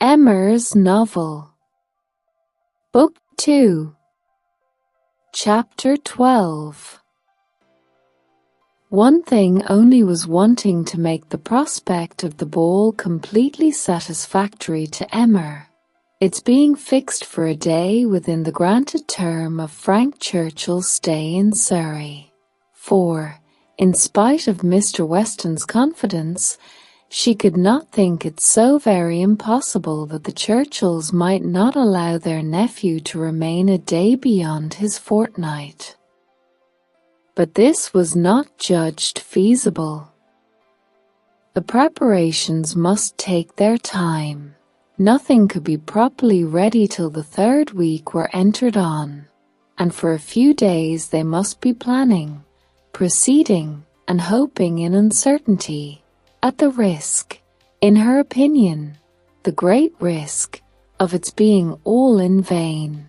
Emmer's Novel. Book 2. Chapter 12. One thing only was wanting to make the prospect of the ball completely satisfactory to Emmer: its being fixed for a day within the granted term of Frank Churchill's stay in Surrey. For, in spite of Mr. Weston's confidence, she could not think it so very impossible that the Churchills might not allow their nephew to remain a day beyond his fortnight. But this was not judged feasible. The preparations must take their time. Nothing could be properly ready till the 3rd week were entered on, and for a few days they must be planning, proceeding, and hoping in uncertainty, at the risk, in her opinion, the great risk, of its being all in vain.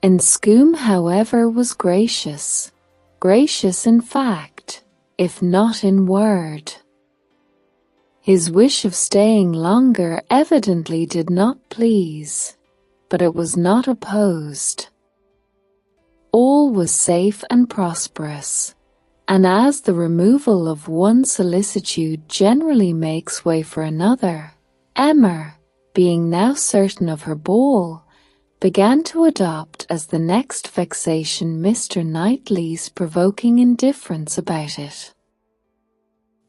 Enscombe, however, was gracious in fact, if not in word. His wish of staying longer evidently did not please, but it was not opposed. All was safe and prosperous, and as the removal of one solicitude generally makes way for another, Emmer, being now certain of her ball, began to adopt as the next vexation Mr. Knightley's provoking indifference about it.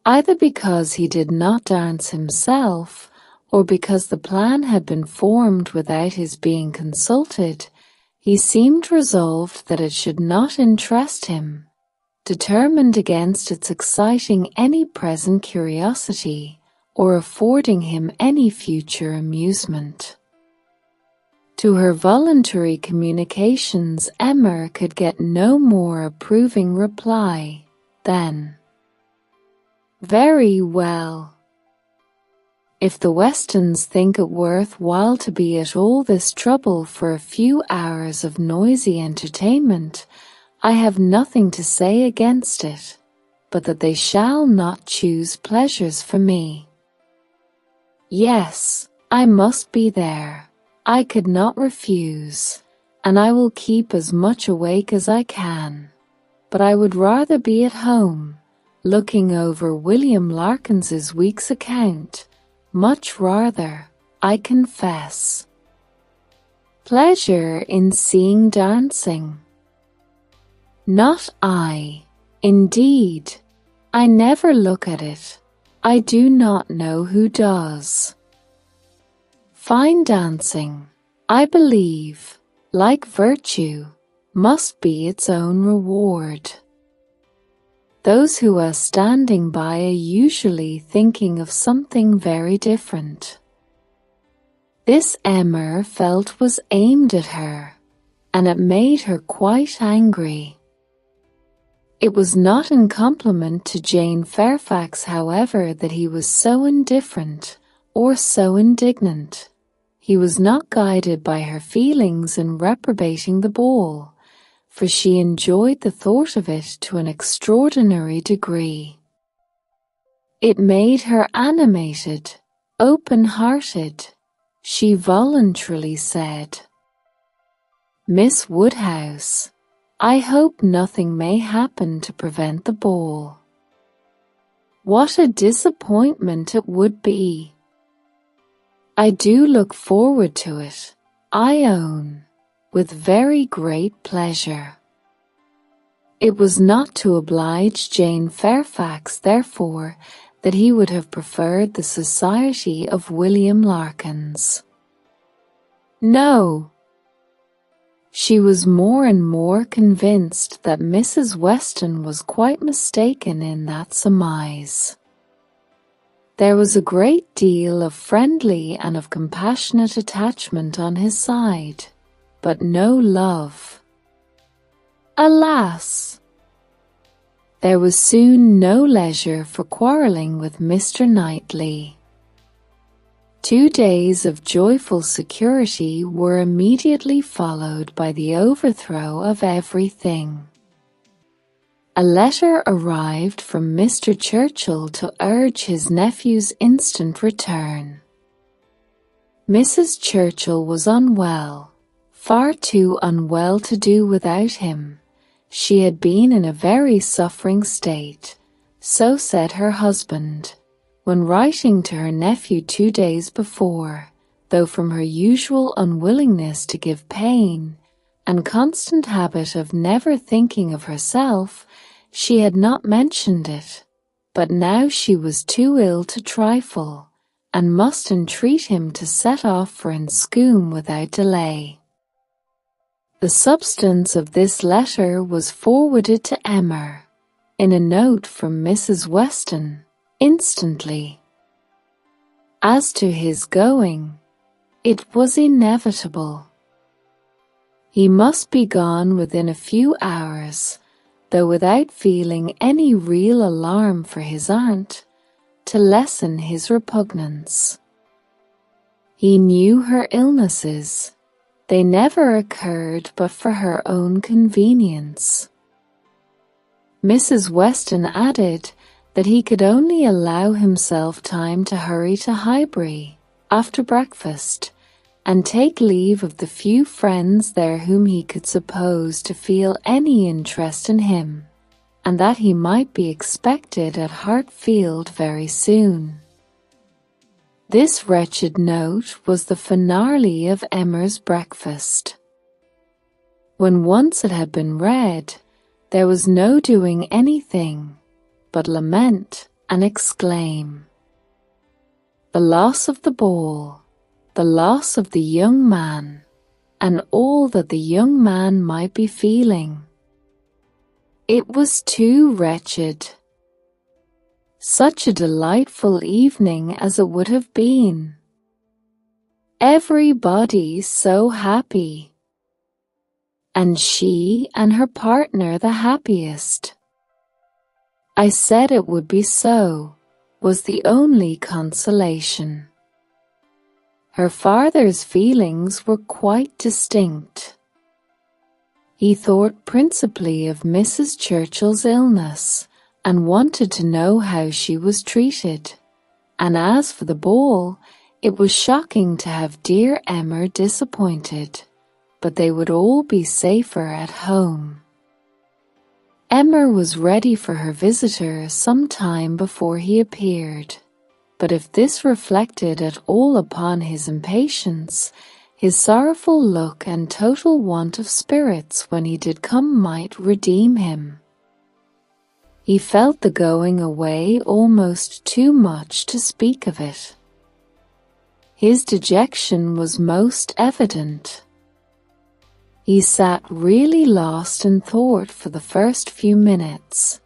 Either because he did not dance himself, or because the plan had been formed without his being consulted, he seemed resolved that it should not interest him, determined against its exciting any present curiosity, or affording him any future amusement. To her voluntary communications Emmer could get no more approving reply than, "Very well. If the Westons think it worth while to be at all this trouble for a few hours of noisy entertainment, I have nothing to say against it, but that they shall not choose pleasures for me. Yes, I must be there. I could not refuse, and I will keep as much awake as I can. But I would rather be at home, looking over William Larkins's week's account, much rather, I confess. Pleasure in seeing dancing? Not I. Indeed, I never look at it. I do not know who does. Fine dancing, I believe, like virtue, must be its own reward. Those who are standing by are usually thinking of something very different." This Emmer felt was aimed at her, and it made her quite angry. It was not in compliment to Jane Fairfax, however, that he was so indifferent, or so indignant. He was not guided by her feelings in reprobating the ball, for she enjoyed the thought of it to an extraordinary degree. It made her animated, open-hearted. She voluntarily said, "Miss Woodhouse, I hope nothing may happen to prevent the ball." What a disappointment it would be! I do look forward to it, I own, with very great pleasure. It was not to oblige Jane Fairfax, therefore, that he would have preferred the society of William Larkins. No. She was more and more convinced that Mrs. Weston was quite mistaken in that surmise. There was a great deal of friendly and of compassionate attachment on his side, but no love. Alas! There was soon no leisure for quarrelling with Mr. Knightley. 2 days of joyful security were immediately followed by the overthrow of everything. A letter arrived from Mr. Churchill to urge his nephew's instant return. Mrs. Churchill was unwell, far too unwell to do without him. She had been in a very suffering state, so said her husband, when writing to her nephew 2 days before, though from her usual unwillingness to give pain, and constant habit of never thinking of herself, she had not mentioned it. But now she was too ill to trifle, and must entreat him to set off for Enscombe without delay. The substance of this letter was forwarded to Emma, in a note from Mrs. Weston, instantly. As to his going, it was inevitable. He must be gone within a few hours, though without feeling any real alarm for his aunt, to lessen his repugnance. He knew her illnesses. They never occurred but for her own convenience. Mrs. Weston added that he could only allow himself time to hurry to Highbury after breakfast, and take leave of the few friends there whom he could suppose to feel any interest in him, and that he might be expected at Hartfield very soon. This wretched note was the finale of Emma's breakfast. When once it had been read, there was no doing anything but lament and exclaim. The loss of the ball, the loss of the young man, and all that the young man might be feeling. It was too wretched. Such a delightful evening as it would have been. Everybody so happy. And she and her partner the happiest. I said it would be so, was the only consolation. Her father's feelings were quite distinct. He thought principally of Mrs. Churchill's illness, and wanted to know how she was treated. And as for the ball, it was shocking to have dear Emma disappointed, but they would all be safer at home. Emma was ready for her visitor some time before he appeared, but if this reflected at all upon his impatience, his sorrowful look and total want of spirits when he did come might redeem him. He felt the going away almost too much to speak of it. His dejection was most evident. He sat really lost in thought for the first few minutes,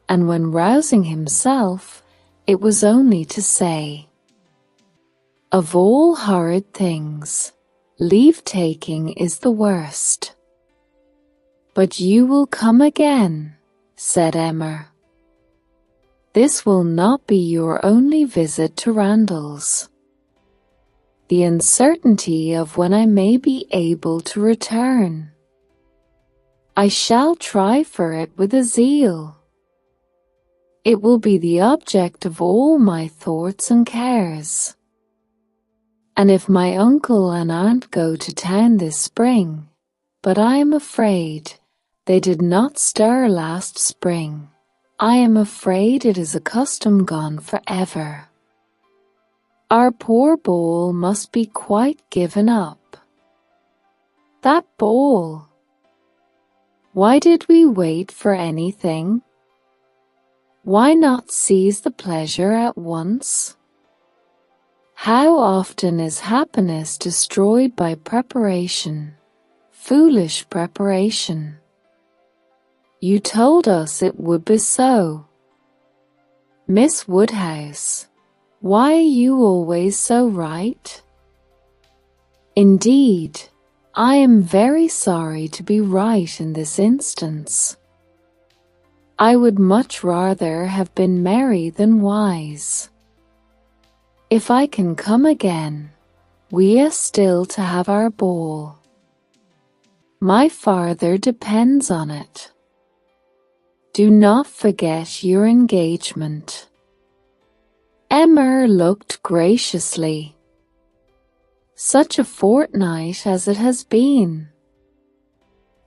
and when rousing himself, it was only to say, "Of all horrid things, leave-taking is the worst." "But you will come again," said Emma. "This will not be your only visit to Randalls. The uncertainty of when I may be able to return. I shall try for it with a zeal. It will be the object of all my thoughts and cares. And if my uncle and aunt go to town this spring, but I am afraid they did not stir last spring, I am afraid it is a custom gone forever. Our poor ball must be quite given up. That ball! Why did we wait for anything? Why not seize the pleasure at once? How often is happiness destroyed by preparation, foolish preparation? You told us it would be so. Miss Woodhouse, why are you always so right? Indeed, I am very sorry to be right in this instance. I would much rather have been merry than wise. If I can come again, we are still to have our ball. My father depends on it. Do not forget your engagement." Emma looked graciously. Such a fortnight as it has been,"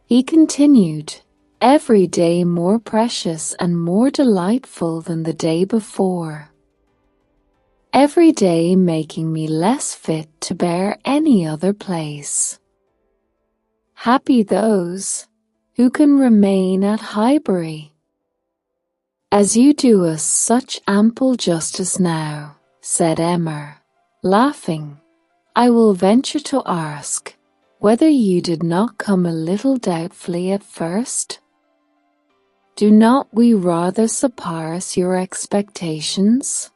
he continued, "every day more precious and more delightful than the day before. Every day making me less fit to bear any other place. Happy those who can remain at Highbury, as you do us such ample justice now," said Emma, laughing. "I will venture to ask whether you did not come a little doubtfully at first? Do not we rather surpass your expectations?"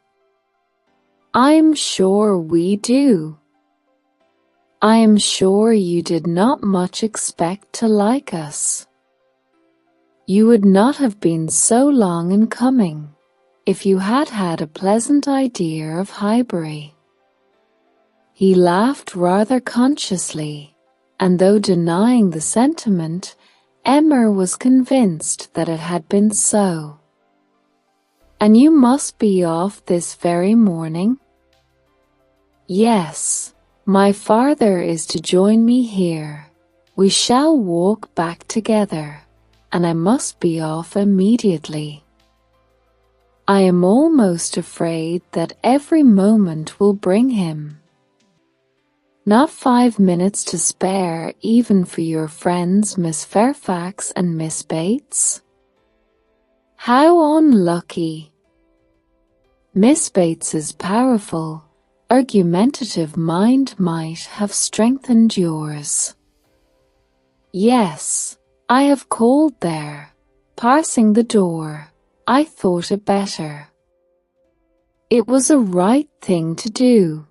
"I am sure we do. I am sure you did not much expect to like us. You would not have been so long in coming if you had had a pleasant idea of Highbury." He laughed rather consciously, and though denying the sentiment, Emma was convinced that it had been so. "And you must be off this very morning?" "Yes, my father is to join me here. We shall walk back together, and I must be off immediately. I am almost afraid that every moment will bring him. Not 5 minutes to spare even for your friends Miss Fairfax and Miss Bates? How unlucky!" Miss Bates's powerful, argumentative mind might have strengthened yours. "Yes, I have called there. Passing the door, I thought it better. It was a right thing to do.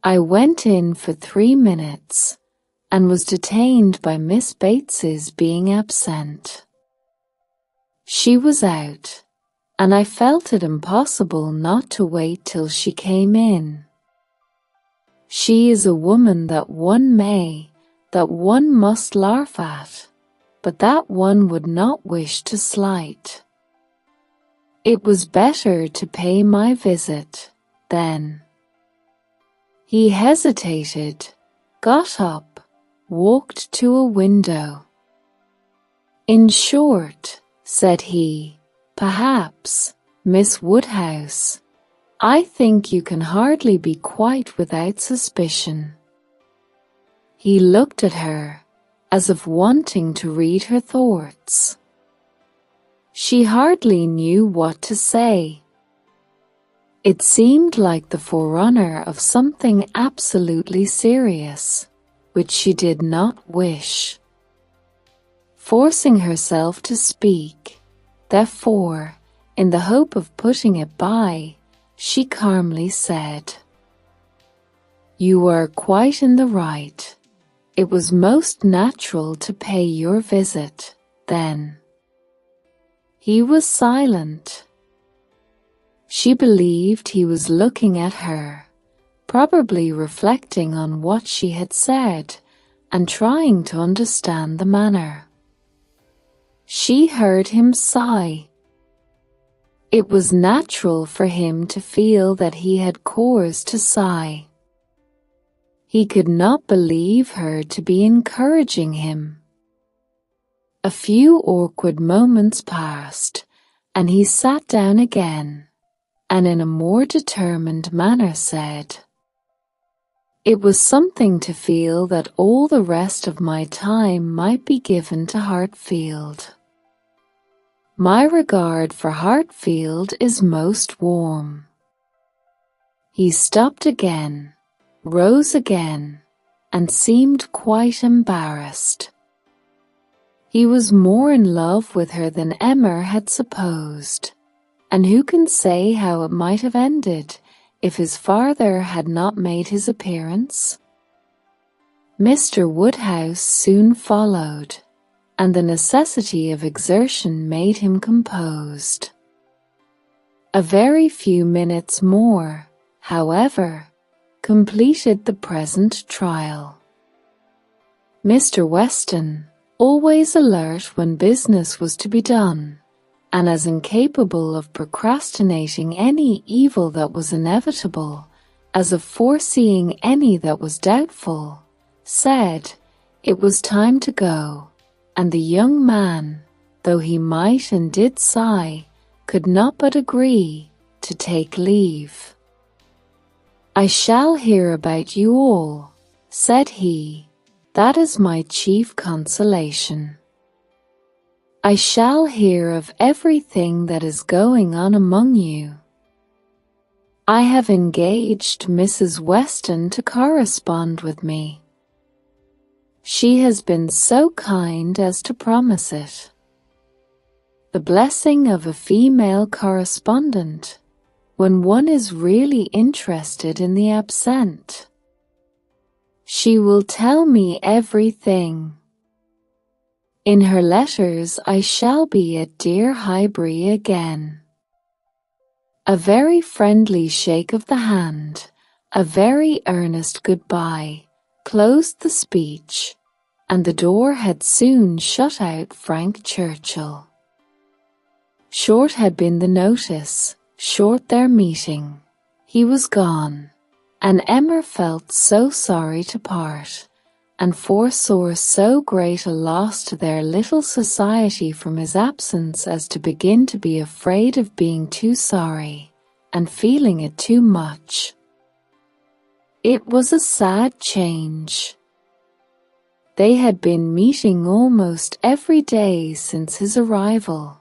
I went in for 3 minutes, and was detained by Miss Bates's being absent. She was out, and I felt it impossible not to wait till she came in. She is a woman that one must laugh at, but that one would not wish to slight. It was better to pay my visit, then." He hesitated, got up, walked to a window. "In short," said he, "perhaps, Miss Woodhouse, I think you can hardly be quite without suspicion." He looked at her, as if wanting to read her thoughts. She hardly knew what to say. It seemed like the forerunner of something absolutely serious, which she did not wish. Forcing herself to speak, therefore, in the hope of putting it by, she calmly said, "You are quite in the right. It was most natural to pay your visit, then." He was silent. She believed he was looking at her, probably reflecting on what she had said, and trying to understand the manner. She heard him sigh. It was natural for him to feel that he had cause to sigh. He could not believe her to be encouraging him. A few awkward moments passed, and he sat down again, and in a more determined manner said, "It was something to feel that all the rest of my time might be given to Hartfield. My regard for Hartfield is most warm." He stopped again, rose again, and seemed quite embarrassed. He was more in love with her than Emma had supposed, and who can say how it might have ended if his father had not made his appearance? Mr. Woodhouse soon followed, and the necessity of exertion made him composed. A very few minutes more, however, completed the present trial. Mr. Weston, always alert when business was to be done, and as incapable of procrastinating any evil that was inevitable, as if foreseeing any that was doubtful, said it was time to go, and the young man, though he might and did sigh, could not but agree to take leave. "I shall hear about you all," said he. "That is my chief consolation. I shall hear of everything that is going on among you. I have engaged Mrs. Weston to correspond with me. She has been so kind as to promise it. The blessing of a female correspondent, when one is really interested in the absent. She will tell me everything. In her letters I shall be at dear Highbury again." A very friendly shake of the hand, a very earnest goodbye, closed the speech, and the door had soon shut out Frank Churchill. Short had been the notice, short their meeting. He was gone, and Emma felt so sorry to part, and foresaw so great a loss to their little society from his absence as to begin to be afraid of being too sorry, and feeling it too much. It was a sad change. They had been meeting almost every day since his arrival.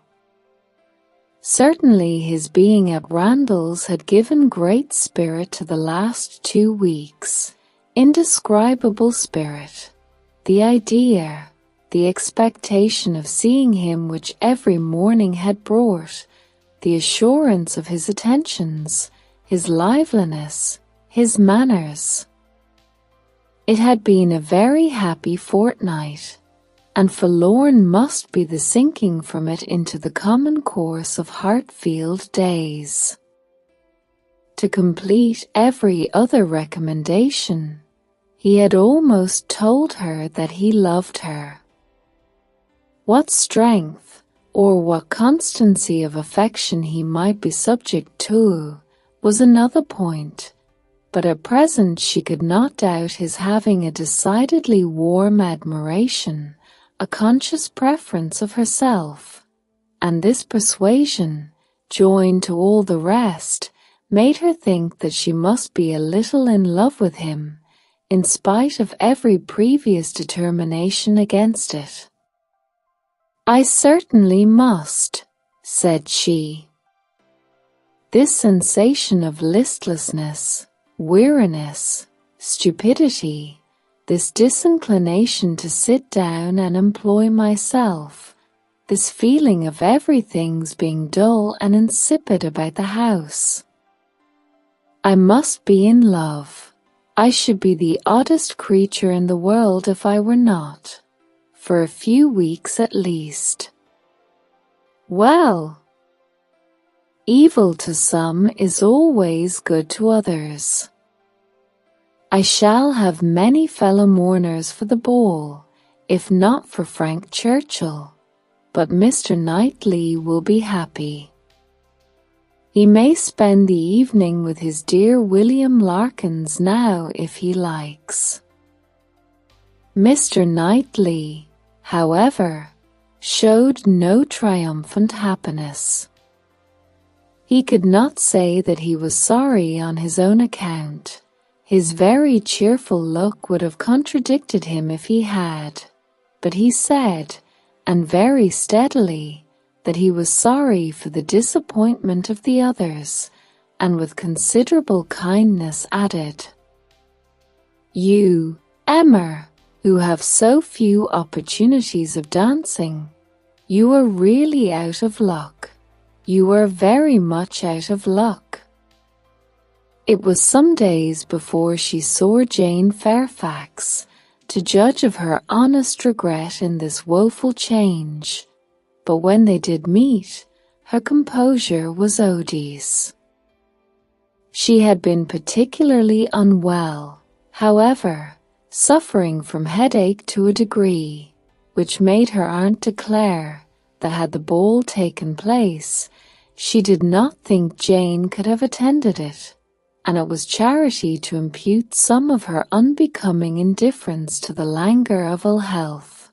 Certainly his being at Randalls had given great spirit to the last 2 weeks, indescribable spirit. The idea, the expectation of seeing him which every morning had brought, the assurance of his attentions, his liveliness, his manners. It had been a very happy fortnight, and forlorn must be the sinking from it into the common course of Hartfield days. To complete every other recommendation, he had almost told her that he loved her. What strength, or what constancy of affection he might be subject to, was another point, but at present she could not doubt his having a decidedly warm admiration, a conscious preference of herself, and this persuasion, joined to all the rest, made her think that she must be a little in love with him, in spite of every previous determination against it. "I certainly must," said she. This sensation of listlessness, weariness, stupidity, this disinclination to sit down and employ myself, this feeling of everything's being dull and insipid about the house. I must be in love. I should be the oddest creature in the world if I were not, for a few weeks at least. Well, evil to some is always good to others. I shall have many fellow mourners for the ball, if not for Frank Churchill, but Mr. Knightley will be happy. He may spend the evening with his dear William Larkins now if he likes. Mr. Knightley, however, showed no triumphant happiness. He could not say that he was sorry on his own account. His very cheerful look would have contradicted him if he had, but he said, and very steadily, that he was sorry for the disappointment of the others, and with considerable kindness added, "You, Emma, who have so few opportunities of dancing, you are really out of luck. You are very much out of luck." It was some days before she saw Jane Fairfax, to judge of her honest regret in this woeful change, but when they did meet, her composure was odious. She had been particularly unwell, however, suffering from headache to a degree, which made her aunt declare that had the ball taken place, she did not think Jane could have attended it, and it was charity to impute some of her unbecoming indifference to the languor of ill health.